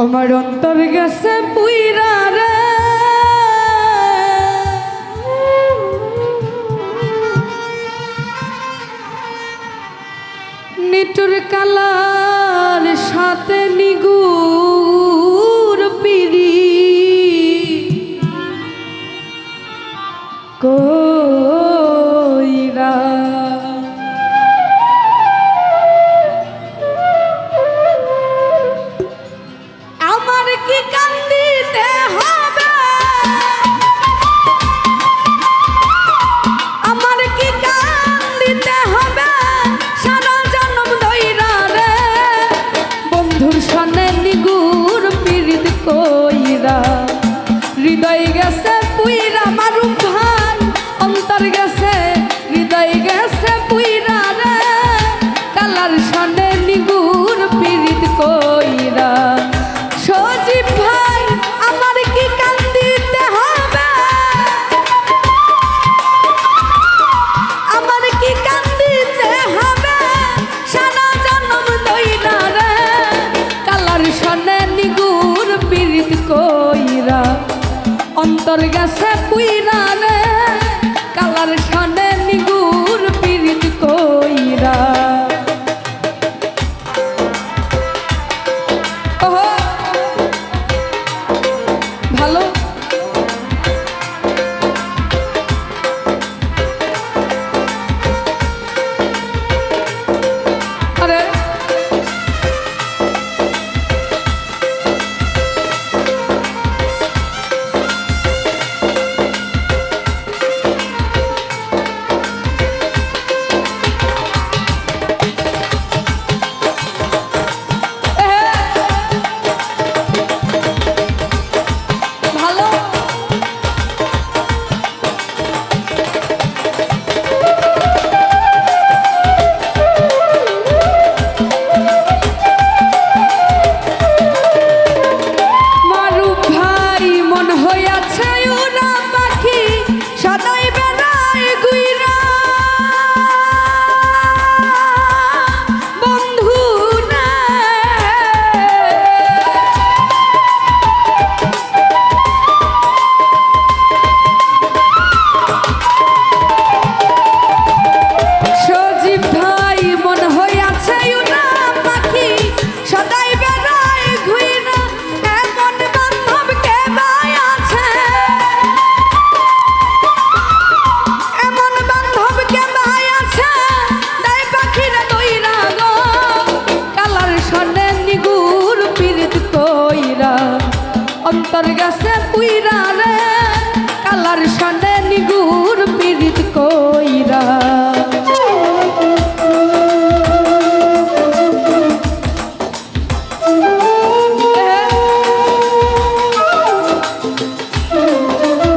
আমার অন্তর গেছে পুইরা রে, নিটুর কালার সাথে নিগুর পিড়ি কইরা। আমার কি কান্দিতে হবে, আমার কি কান্দিতে হবে সারা জন্ম ধইরা রে, বন্ধুর সনে নিগুর পীড়িত কইরা। হৃদয় গেছে পুইরা মারুম ভান, অন্তর গেছে হৃদয় গেছে পুইরা রে, কালার সনে নিগুর পীড়িত কইরা। সজীব ভাই আমার কি কান্দিতে হবে, আমার কি কান্দিতে হবে সারা জন্ম ধইরা রে, কালার সনে নিগুর পীড়িত কইরা। অন্তর গেছে পুইরা রে, কালার সনে নিগুর পীড়িত কইরা। ওহো ভালো আরে অন্তর গেছে পুইরা রে, কালার সনে নিগুর পীড়িত কইরা।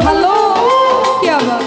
ভালো কি আবার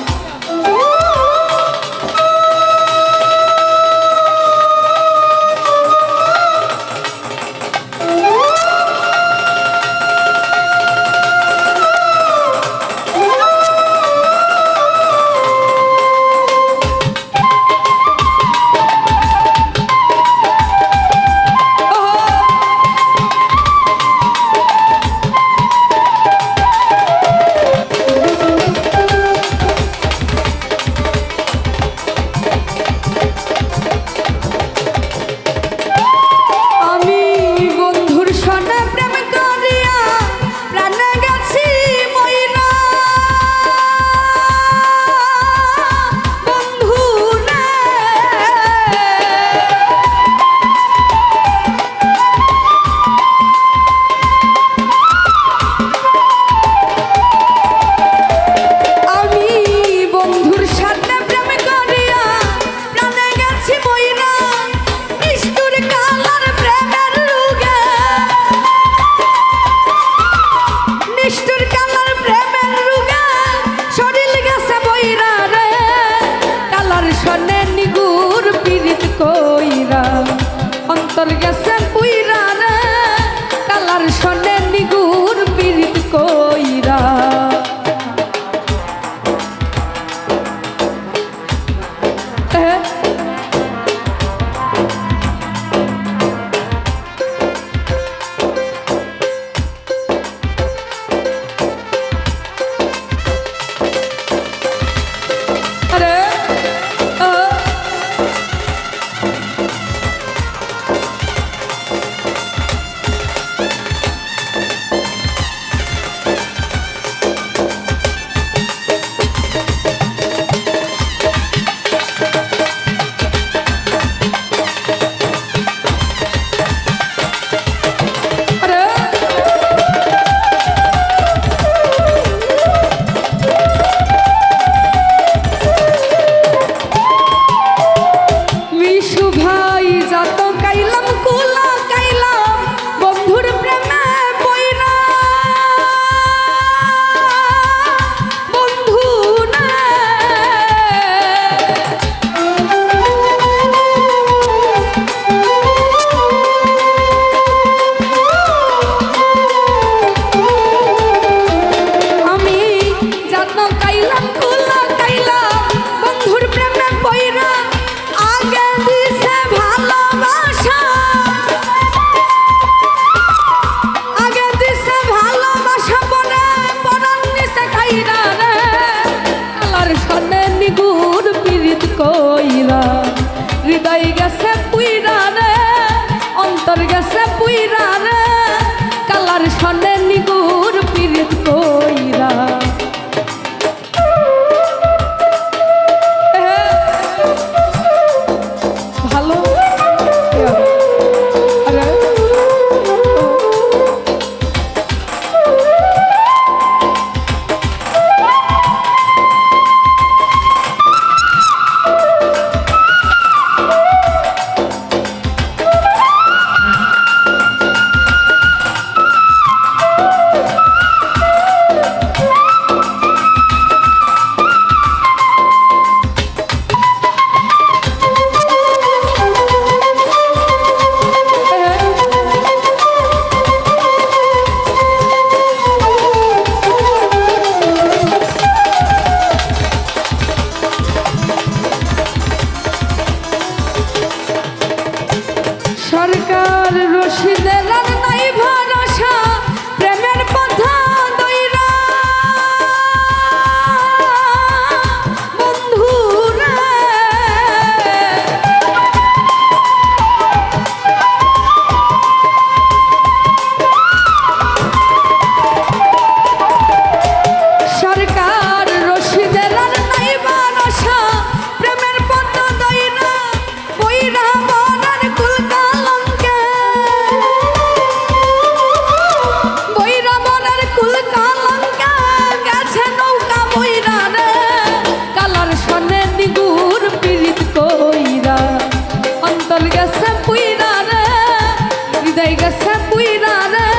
গেছে পুইরা রে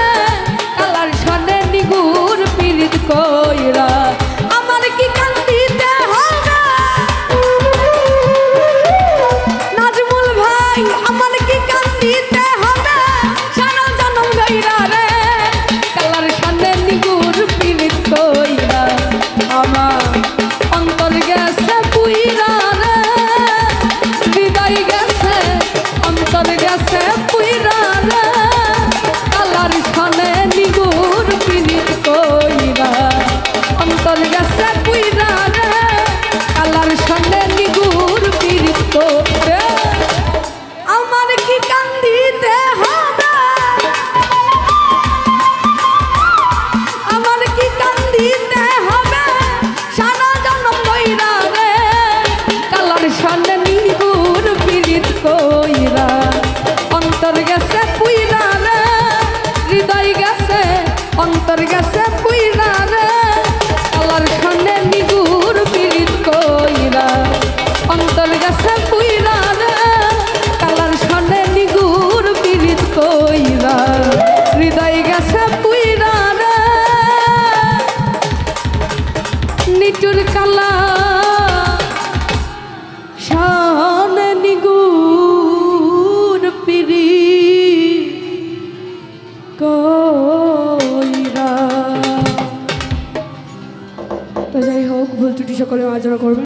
কালার সনে নিগুর পীড়িত কইরা আমার কি কান্দিতে হবে নাজমুল ভাই আমার কি কান্দিতে হবে সারা জনম গইরা রে কালার সনে নিগুর পীড়িত কইরা আমার অন্তর গেছে পুইরা রে হৃদয় গেছে অন্তর গেছে পুইরা রে কালার সনে নিগুর পীড়িত কইরা অন্তর গেছে পুইরা রে কালার সনে নিগুর পীড়িত কইরা আমার কি কান্দিতে হবে আমার কি কান্দিতে হবে সারা জনম গইরা রে কালার সনে নিগুর পীড়িত কইরা অন্তর গেছে পুইরা রে হৃদয় গেছে অন্তর গেছে পুইরা রে কালার সনে নিগুর পীড়িত কইরা অন্তর গেছে পুইরা রে কালার সনে নিগুর পীড়িত কইরা হৃদয় গেছে পুইরা রে নিটুর কালা শান নিগুর পীড়িত কইরা। তো যাই হোক, ভুল ত্রুটি সকলে মার্জনা করবেন।